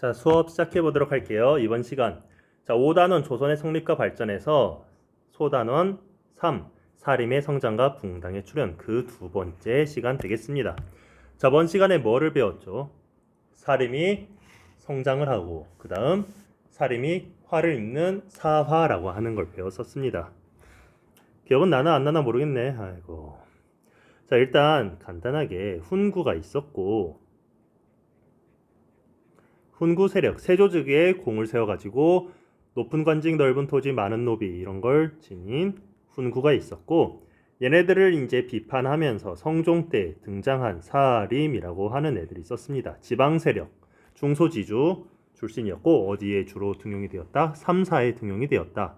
자, 수업 시작해 보도록 할게요. 이번 시간. 자, 5단원 조선의 성립과 발전에서 소단원 3. 사림의 성장과 붕당의 출현 그 두 번째 시간 되겠습니다. 저번 시간에 뭐를 배웠죠? 사림이 성장을 하고 그 다음 사림이 화를 입는 사화라고 하는 걸 배웠었습니다. 기억은 나나 안 나나 모르겠네. 아이고. 자, 일단 간단하게 훈구가 있었고 훈구 세력, 세조직에 공을 세워가지고 높은 관직, 넓은 토지, 많은 노비 이런 걸 지닌 훈구가 있었고 얘네들을 이제 비판하면서 성종 때 등장한 사림이라고 하는 애들이 있었습니다. 지방 세력, 중소지주 출신이었고 어디에 주로 등용이 되었다? 3사에 등용이 되었다.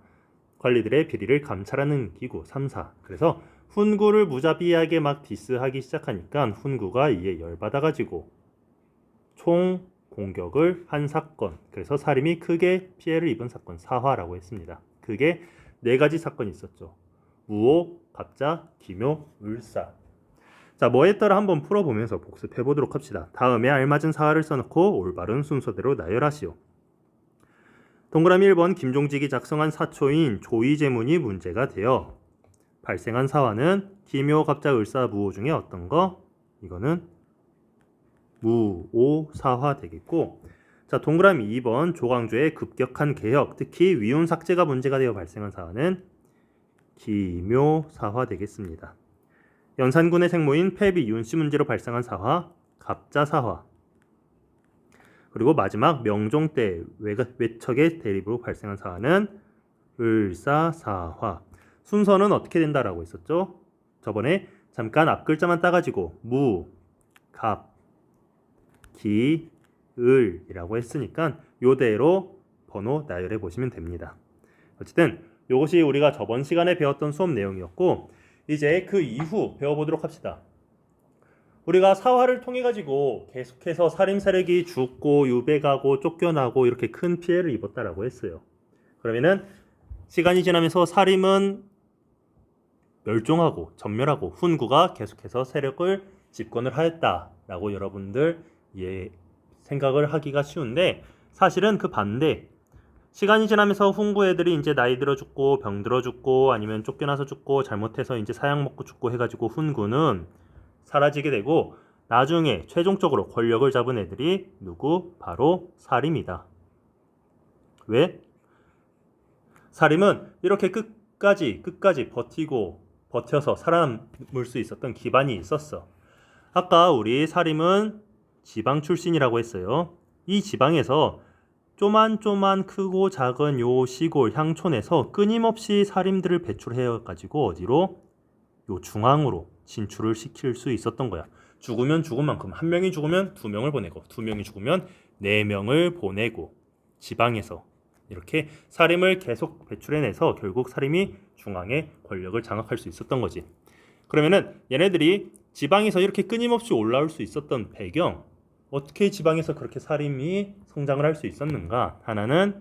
관리들의 비리를 감찰하는 기구 3사. 그래서 훈구를 무자비하게 막 디스하기 시작하니까 훈구가 이에 열받아가지고 총 공격을 한 사건, 그래서 사림이 크게 피해를 입은 사건 사화라고 했습니다. 그게 네 가지 사건이 있었죠. 무오, 갑자, 기묘, 을사. 자, 뭐 했더라 한번 풀어보면서 복습해 보도록 합시다. 다음에 알맞은 사화를 써놓고 올바른 순서대로 나열하시오. 동그라미 1번 김종직이 작성한 사초인 조이제문이 문제가 되어 발생한 사화는 기묘, 갑자, 을사, 무오 중에 어떤 거? 이거는 무오사화 되겠고, 자, 동그라미 2번 조광조의 급격한 개혁, 특히 위훈 삭제가 문제가 되어 발생한 사화는 기묘사화 되겠습니다. 연산군의 생모인 패비 윤씨 문제로 발생한 사화 갑자사화. 그리고 마지막 명종 때 외척의 대립으로 발생한 사화는 을사사화. 순서는 어떻게 된다라고 했었죠? 저번에 잠깐 앞글자만 따가지고 무, 갑, 기, 을이라고 했으니까 요대로 번호 나열해 보시면 됩니다. 어쨌든 이것이 우리가 저번 시간에 배웠던 수업 내용이었고 이제 그 이후 배워보도록 합시다. 우리가 사화를 통해 가지고 계속해서 사림 세력이 죽고 유배가고 쫓겨나고 이렇게 큰 피해를 입었다라고 했어요. 그러면은 시간이 지나면서 사림은 멸종하고 전멸하고 훈구가 계속해서 세력을 집권을 하였다라고 여러분들 생각을 하기가 쉬운데 사실은 그 반대. 시간이 지나면서 훈구 애들이 이제 나이 들어 죽고 병 들어 죽고 아니면 쫓겨나서 죽고 잘못해서 이제 사약 먹고 죽고 해가지고 훈구는 사라지게 되고 나중에 최종적으로 권력을 잡은 애들이 누구? 바로 사림이다. 왜? 사림은 이렇게 끝까지 버텨서 살아남을 수 있었던 기반이 있었어. 아까 우리 사림은 지방 출신이라고 했어요. 이 지방에서 쪼만 크고 작은 요 시골 향촌에서 끊임없이 사림들을 배출해가지고 어디로? 요 중앙으로 진출을 시킬 수 있었던 거야. 죽으면 죽은 만큼 한 명이 죽으면 두 명을 보내고 두 명이 죽으면 네 명을 보내고 지방에서 이렇게 사림을 계속 배출해내서 결국 사림이 중앙의 권력을 장악할 수 있었던 거지. 그러면은 얘네들이 지방에서 이렇게 끊임없이 올라올 수 있었던 배경, 어떻게 지방에서 그렇게 사림이 성장을 할 수 있었는가? 하나는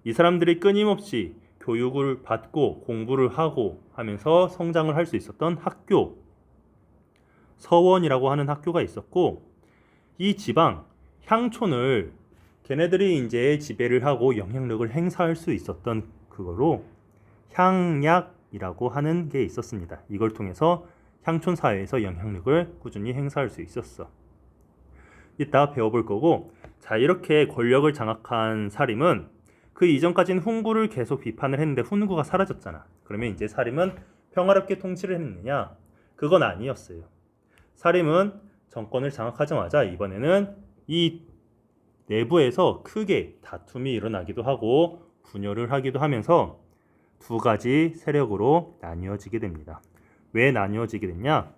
이 사람들이 끊임없이 교육을 받고 공부를 하고 하면서 성장을 할 수 있었던 학교, 서원이라고 하는 학교가 있었고 이 지방, 향촌을 걔네들이 이제 지배를 하고 영향력을 행사할 수 있었던 그거로 향약이라고 하는 게 있었습니다. 이걸 통해서 향촌 사회에서 영향력을 꾸준히 행사할 수 있었어. 이따 배워볼 거고, 자, 이렇게 권력을 장악한 사림은 그 이전까지는 훈구를 계속 비판을 했는데 훈구가 사라졌잖아. 그러면 이제 사림은 평화롭게 통치를 했느냐? 그건 아니었어요. 사림은 정권을 장악하자마자 이번에는 이 내부에서 크게 다툼이 일어나기도 하고 분열을 하기도 하면서 두 가지 세력으로 나뉘어지게 됩니다. 왜 나뉘어지게 됐냐?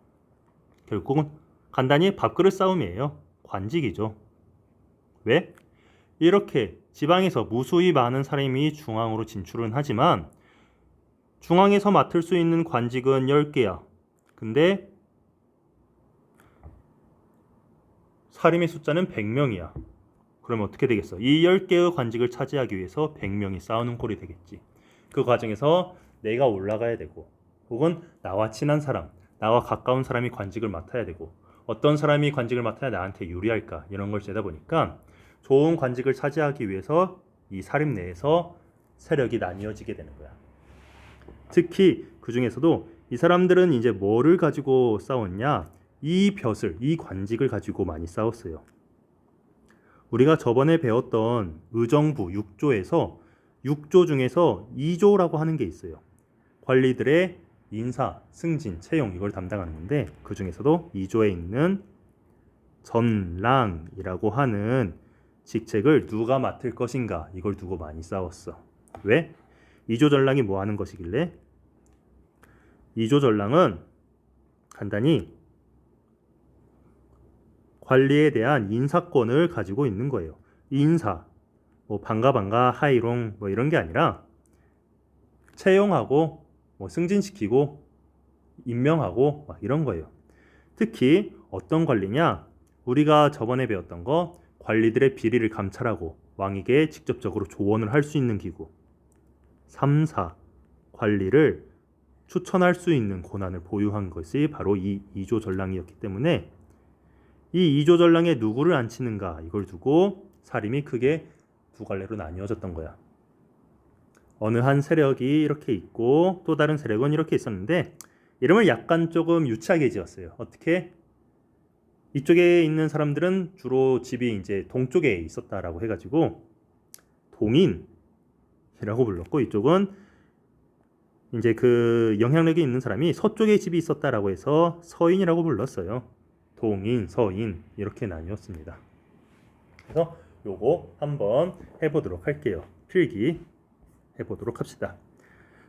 결국은 간단히 밥그릇 싸움이에요. 관직이죠. 왜? 이렇게 지방에서 무수히 많은 사람이 중앙으로 진출은 하지만 중앙에서 맡을 수 있는 관직은 10개야. 근데 사림의 숫자는 100명이야. 그러면 어떻게 되겠어? 이 10개의 관직을 차지하기 위해서 100명이 싸우는 꼴이 되겠지. 그 과정에서 내가 올라가야 되고 혹은 나와 친한 사람, 나와 가까운 사람이 관직을 맡아야 되고 어떤 사람이 관직을 맡아야 나한테 유리할까 이런 걸 재다 보니까 좋은 관직을 차지하기 위해서 이 사립 내에서 세력이 나뉘어지게 되는 거야. 특히 그 중에서도 이 사람들은 이제 뭐를 가지고 싸웠냐? 이 벼슬, 이 관직을 가지고 많이 싸웠어요. 우리가 저번에 배웠던 의정부 6조에서 6조 중에서 2조라고 하는 게 있어요. 관리들의 인사, 승진, 채용 이걸 담당하는데 그 중에서도 2조에 있는 전랑이라고 하는 직책을 누가 맡을 것인가 이걸 두고 많이 싸웠어. 왜? 2조 전랑이 뭐 하는 것이길래? 2조 전랑은 간단히 관리에 대한 인사권을 가지고 있는 거예요. 인사, 뭐 반가 하이롱 뭐 이런 게 아니라 채용하고 뭐 승진시키고 임명하고 막 이런 거예요. 특히 어떤 관리냐? 우리가 저번에 배웠던 거 관리들의 비리를 감찰하고 왕에게 직접적으로 조언을 할 수 있는 기구 3사 관리를 추천할 수 있는 권한을 보유한 것이 바로 이 2조 전랑이었기 때문에 이 2조 전랑에 누구를 앉히는가 이걸 두고 사림이 크게 두 갈래로 나뉘어졌던 거야. 어느 한 세력이 이렇게 있고 또 다른 세력은 이렇게 있었는데 이름을 약간 조금 유치하게 지었어요. 어떻게? 이쪽에 있는 사람들은 주로 집이 이제 동쪽에 있었다라고 해가지고 동인이라고 불렀고 이쪽은 이제 그 영향력이 있는 사람이 서쪽에 집이 있었다라고 해서 서인이라고 불렀어요. 동인, 서인 이렇게 나뉘었습니다. 그래서 요거 한번 해보도록 할게요. 필기 해보도록 합시다.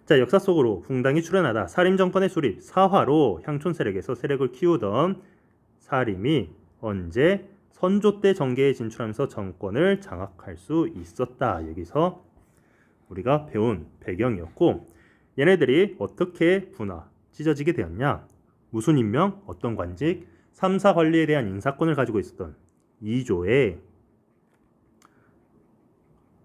자, 역사 속으로 붕당이 출현하다. 사림 정권의 수립, 사화로 향촌 세력에서 세력을 키우던 사림이 언제 선조 때 정계에 진출하면서 정권을 장악할 수 있었다. 여기서 우리가 배운 배경이었고 얘네들이 어떻게 찢어지게 되었냐? 무슨 임명, 어떤 관직, 3사 관리에 대한 인사권을 가지고 있었던 2조에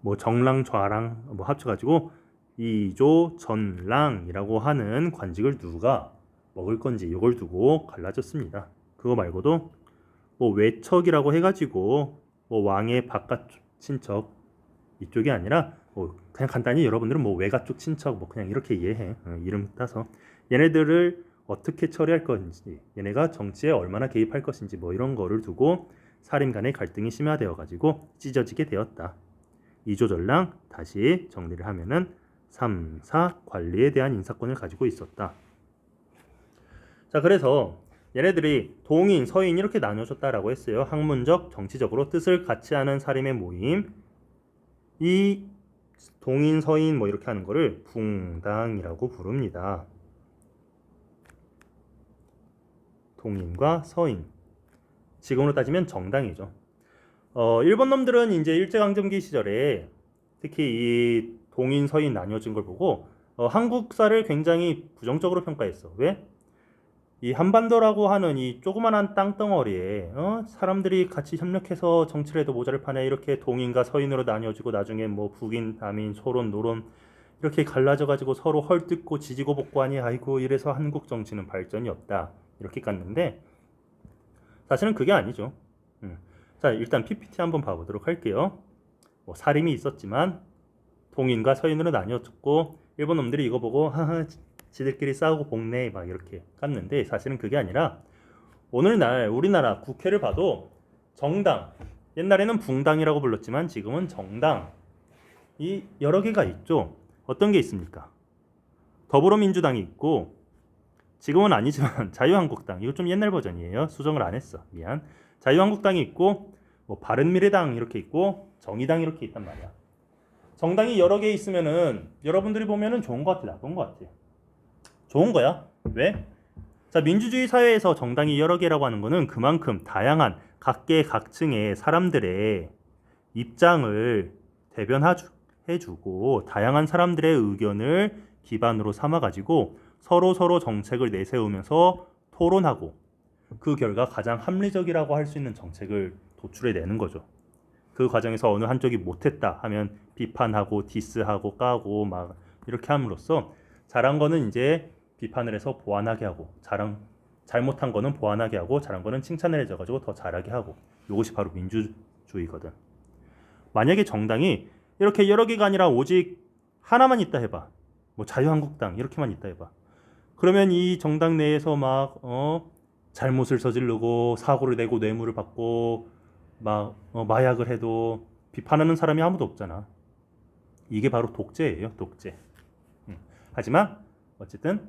뭐 정랑, 좌랑 뭐 합쳐가지고 2조 전랑이라고 하는 관직을 누가 먹을 건지 이걸 두고 갈라졌습니다. 그거 말고도 뭐 외척이라고 해가지고 뭐 왕의 바깥 친척 이쪽이 아니라 뭐 그냥 간단히 여러분들은 뭐 외가 쪽 친척 뭐 그냥 이렇게 이해해. 이름 따서 얘네들을 어떻게 처리할 건지 얘네가 정치에 얼마나 개입할 것인지 뭐 이런 거를 두고 사림 간의 갈등이 심화되어 가지고 찢어지게 되었다. 2조 전랑 다시 정리를 하면은 3사 관리에 대한 인사권을 가지고 있었다. 자, 그래서 얘네들이 동인, 서인 이렇게 나눠졌다라고 했어요. 학문적, 정치적으로 뜻을 같이 하는 사림의 모임. 이 동인, 서인 뭐 이렇게 하는 거를 붕당이라고 부릅니다. 동인과 서인. 지금으로 따지면 정당이죠. 일본 놈들은 이제 일제강점기 시절에 특히 이 동인, 서인 나뉘어진 걸 보고 한국사를 굉장히 부정적으로 평가했어. 왜? 이 한반도라고 하는 이 조그만한 땅덩어리에 사람들이 같이 협력해서 정치를 해도 모자랄 판에 이렇게 동인과 서인으로 나뉘어지고 나중에 뭐 북인, 남인, 소론, 노론 이렇게 갈라져가지고 서로 헐뜯고 지지고 볶고하니 아이고 이래서 한국 정치는 발전이 없다 이렇게 깠는데 사실은 그게 아니죠. 자, 일단 PPT 한번 봐보도록 할게요. 뭐 사림이 있었지만 동인과 서인으로 나뉘어졌고 일본 놈들이 이거 보고 하하 지들끼리 싸우고 볶네 막 이렇게 깠는데 사실은 그게 아니라 오늘날 우리나라 국회를 봐도 정당, 옛날에는 붕당이라고 불렀지만 지금은 정당이 여러 개가 있죠. 어떤 게 있습니까? 더불어민주당이 있고 지금은 아니지만 자유한국당 이거 좀 옛날 버전이에요. 수정을 안 했어. 미안. 자유한국당이 있고 뭐 바른미래당 이렇게 있고 정의당 이렇게 있단 말이야. 정당이 여러 개 있으면은 여러분들이 보면은 좋은 것 같아, 나쁜 것 같아? 좋은 거야. 왜? 자, 민주주의 사회에서 정당이 여러 개라고 하는 거는 그만큼 다양한 각계 각층의 사람들의 입장을 대변해주고 다양한 사람들의 의견을 기반으로 삼아가지고 서로 정책을 내세우면서 토론하고 그 결과 가장 합리적이라고 할 수 있는 정책을 도출해내는 거죠. 그 과정에서 어느 한쪽이 못했다 하면 비판하고 디스하고 까고 막 이렇게 함으로써 잘한 거는 이제 비판을 해서 보완하게 하고 잘못한 거는 보완하게 하고 잘한 거는 칭찬을 해줘가지고 더 잘하게 하고 이것이 바로 민주주의거든. 만약에 정당이 이렇게 여러 개가 아니라 오직 하나만 있다 해봐. 뭐 자유한국당 이렇게만 있다 해봐. 그러면 이 정당 내에서 막 잘못을 저지르고 사고를 내고 뇌물을 받고 막 마약을 해도 비판하는 사람이 아무도 없잖아. 이게 바로 독재예요, 독재. 하지만 어쨌든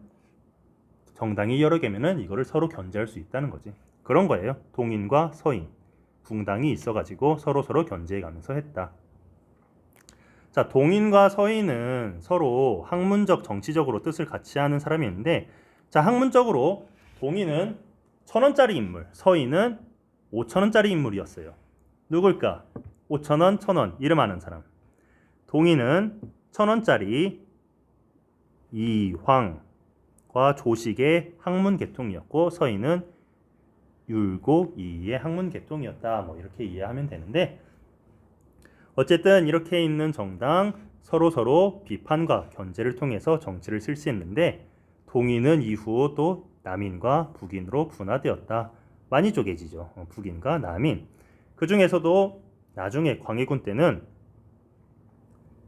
정당이 여러 개면은 이거를 서로 견제할 수 있다는 거지. 그런 거예요. 동인과 서인, 붕당이 있어가지고 서로 견제해가면서 했다. 자, 동인과 서인은 서로 학문적, 정치적으로 뜻을 같이 하는 사람이 있는데, 자, 학문적으로 동인은 1,000원짜리 인물, 서인은 5,000원짜리 인물이었어요. 누굴까? 5,000원, 1,000원 이름 아는 사람. 동인은 1,000원짜리 이황과 조식의 학문 계통이었고, 서인은 율곡 이의 학문 계통이었다. 뭐 이렇게 이해하면 되는데, 어쨌든 이렇게 있는 정당 서로 비판과 견제를 통해서 정치를 실시했는데, 동인은 이후 또 남인과 북인으로 분화되었다. 많이 쪼개지죠. 북인과 남인. 그 중에서도 나중에 광해군 때는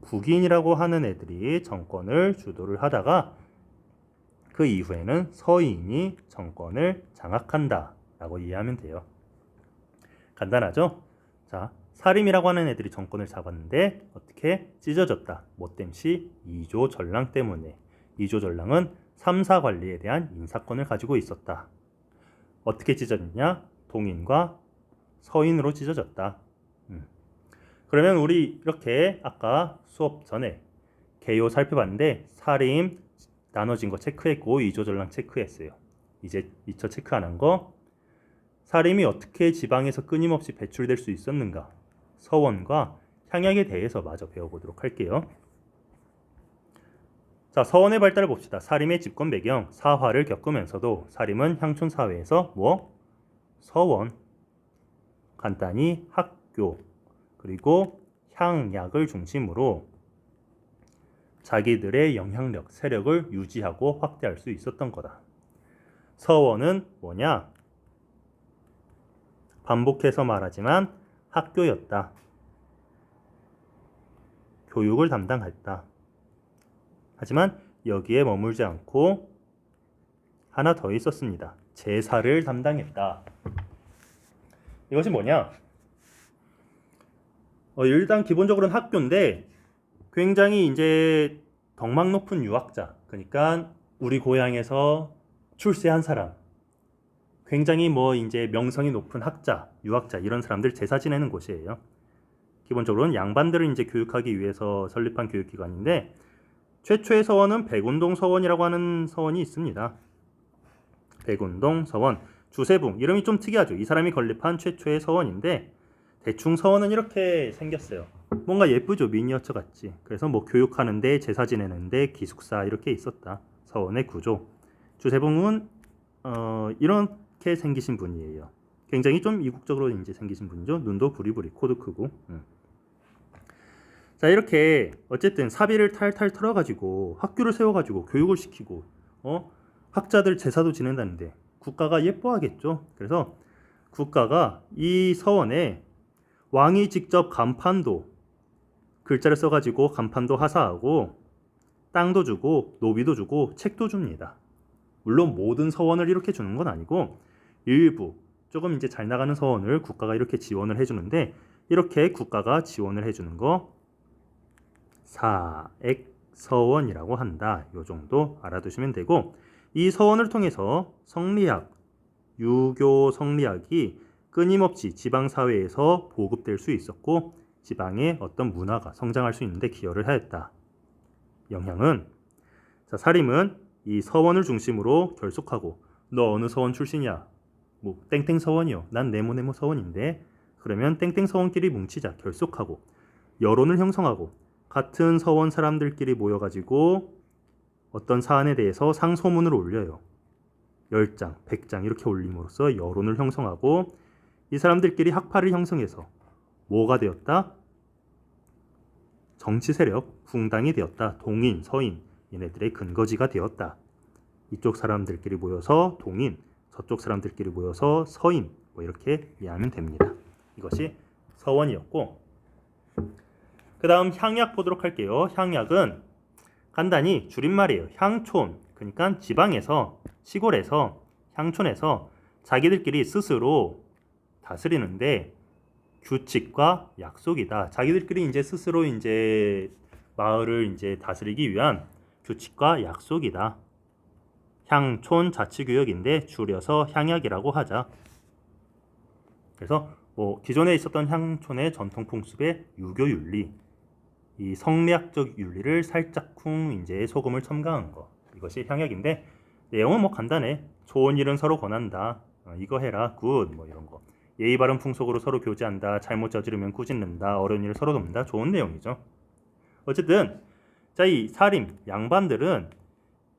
북인이라고 하는 애들이 정권을 주도를 하다가 그 이후에는 서인이 정권을 장악한다 라고 이해하면 돼요. 간단하죠? 자, 사림이라고 하는 애들이 정권을 잡았는데 어떻게 찢어졌다. 뭐 땜시 이조전랑 때문에. 이조전랑은 3사 관리에 대한 인사권을 가지고 있었다. 어떻게 찢어졌냐? 동인과 서인으로 찢어졌다. 그러면 우리 이렇게 아까 수업 전에 개요 살펴봤는데 사림 나눠진 거 체크했고 이조전랑 체크했어요. 이제 2차 체크 안 한 거, 사림이 어떻게 지방에서 끊임없이 배출될 수 있었는가, 서원과 향약에 대해서 마저 배워보도록 할게요. 자, 서원의 발달을 봅시다. 사림의 집권 배경, 사화를 겪으면서도 사림은 향촌 사회에서 서원, 간단히 학교, 그리고 향약을 중심으로 자기들의 영향력, 세력을 유지하고 확대할 수 있었던 거다. 서원은 뭐냐? 반복해서 말하지만 학교였다. 교육을 담당했다. 하지만 여기에 머물지 않고 하나 더 있었습니다. 제사를 담당했다. 이것이 뭐냐? 일단 기본적으로는 학교인데 굉장히 이제 덕망 높은 유학자, 그러니까 우리 고향에서 출세한 사람, 굉장히 이제 명성이 높은 학자, 유학자 이런 사람들 제사 지내는 곳이에요. 기본적으로는 양반들을 이제 교육하기 위해서 설립한 교육기관인데 최초의 서원은 백운동 서원이라고 하는 서원이 있습니다. 백운동 서원, 주세붕 이름이 좀 특이하죠. 이 사람이 건립한 최초의 서원인데 대충 서원은 이렇게 생겼어요. 뭔가 예쁘죠. 미니어처 같지. 그래서 교육하는데 제사 지내는데 기숙사 이렇게 있었다. 서원의 구조. 주세붕은 이렇게 생기신 분이에요. 굉장히 좀 이국적으로 이제 생기신 분이죠. 눈도 부리부리, 코도 크고. 자, 이렇게 어쨌든 사비를 탈탈 털어가지고 학교를 세워가지고 교육을 시키고 학자들 제사도 지낸다는데 국가가 예뻐하겠죠. 그래서 국가가 이 서원에 왕이 직접 간판도 글자를 써가지고 간판도 하사하고 땅도 주고 노비도 주고 책도 줍니다. 물론 모든 서원을 이렇게 주는 건 아니고 일부 조금 이제 잘 나가는 서원을 국가가 이렇게 지원을 해주는데, 이렇게 국가가 지원을 해주는 거 사액 서원이라고 한다. 요 정도 알아두시면 되고, 이 서원을 통해서 성리학, 유교 성리학이 끊임없이 지방사회에서 보급될 수 있었고 지방의 어떤 문화가 성장할 수 있는데 기여를 하였다. 영향은, 자, 사림은 이 서원을 중심으로 결속하고, 너 어느 서원 출신이야? 땡땡 서원이요. 난 네모네모 서원인데. 그러면 땡땡 서원끼리 뭉치자, 결속하고 여론을 형성하고 같은 서원 사람들끼리 모여가지고 어떤 사안에 대해서 상소문을 올려요. 10장, 100장 이렇게 올림으로써 여론을 형성하고 이 사람들끼리 학파를 형성해서 뭐가 되었다? 정치 세력, 붕당이 되었다. 동인, 서인, 얘네들의 근거지가 되었다. 이쪽 사람들끼리 모여서 동인, 저쪽 사람들끼리 모여서 서인, 이렇게 이해하면 됩니다. 이것이 서원이었고, 그 다음 향약 보도록 할게요. 향약은 간단히 줄임말이에요. 향촌. 그러니까 지방에서, 시골에서, 향촌에서 자기들끼리 스스로 다스리는데 규칙과 약속이다. 자기들끼리 이제 스스로 이제 마을을 이제 다스리기 위한 규칙과 약속이다. 향촌 자치구역인데 줄여서 향약이라고 하자. 그래서 뭐 기존에 있었던 향촌의 전통 풍습의 유교 윤리, 이 성리학적 윤리를 살짝쿵 이제 소금을 첨가한 거. 이것이 향약인데 내용은 뭐 간단해. 좋은 일은 서로 권한다. 이거 해라. 굿. 뭐 이런 거. 예의 바른 풍속으로 서로 교제한다. 잘못 저지르면 꾸짖는다. 어려운 일을 서로 돕는다. 좋은 내용이죠. 어쨌든 자, 이 사림 양반들은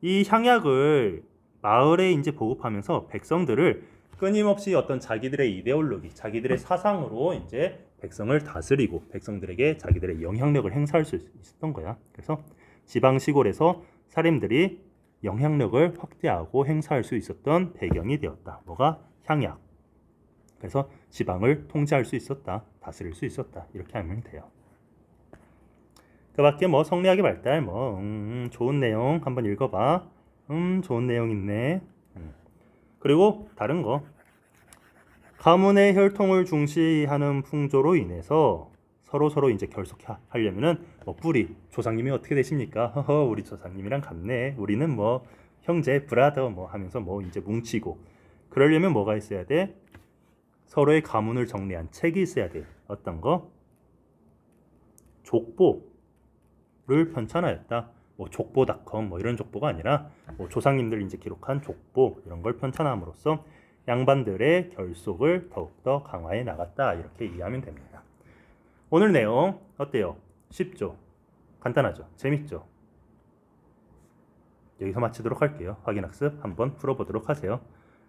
이 향약을 마을에 이제 보급하면서 백성들을 끊임없이 어떤 자기들의 이데올로기, 자기들의 사상으로 이제 백성을 다스리고 백성들에게 자기들의 영향력을 행사할 수 있었던 거야. 그래서 지방 시골에서 사림들이 영향력을 확대하고 행사할 수 있었던 배경이 되었다. 뭐가? 향약. 그래서 지방을 통제할 수 있었다. 다스릴 수 있었다. 이렇게 하면 돼요. 그 밖에 뭐 성리학의 발달 뭐 좋은 내용 한번 읽어봐. 좋은 내용 있네. 그리고 다른 거 가문의 혈통을 중시하는 풍조로 인해서 서로 이제 결속하려면은 뭐 뿌리 조상님이 어떻게 되십니까? 허허 우리 조상님이랑 같네. 우리는 뭐 형제 브라더 뭐 하면서 뭐 이제 뭉치고 그러려면 뭐가 있어야 돼? 서로의 가문을 정리한 책이 있어야 돼. 어떤 거? 족보를 편찬하였다. 뭐 족보닷컴 뭐 이런 족보가 아니라 뭐 조상님들 이제 기록한 족보 이런 걸 편찬함으로써 양반들의 결속을 더욱더 강화해 나갔다. 이렇게 이해하면 됩니다. 오늘 내용 어때요? 쉽죠? 간단하죠? 재밌죠? 여기서 마치도록 할게요. 확인학습 한번 풀어보도록 하세요.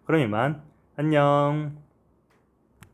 그럼 이만 안녕.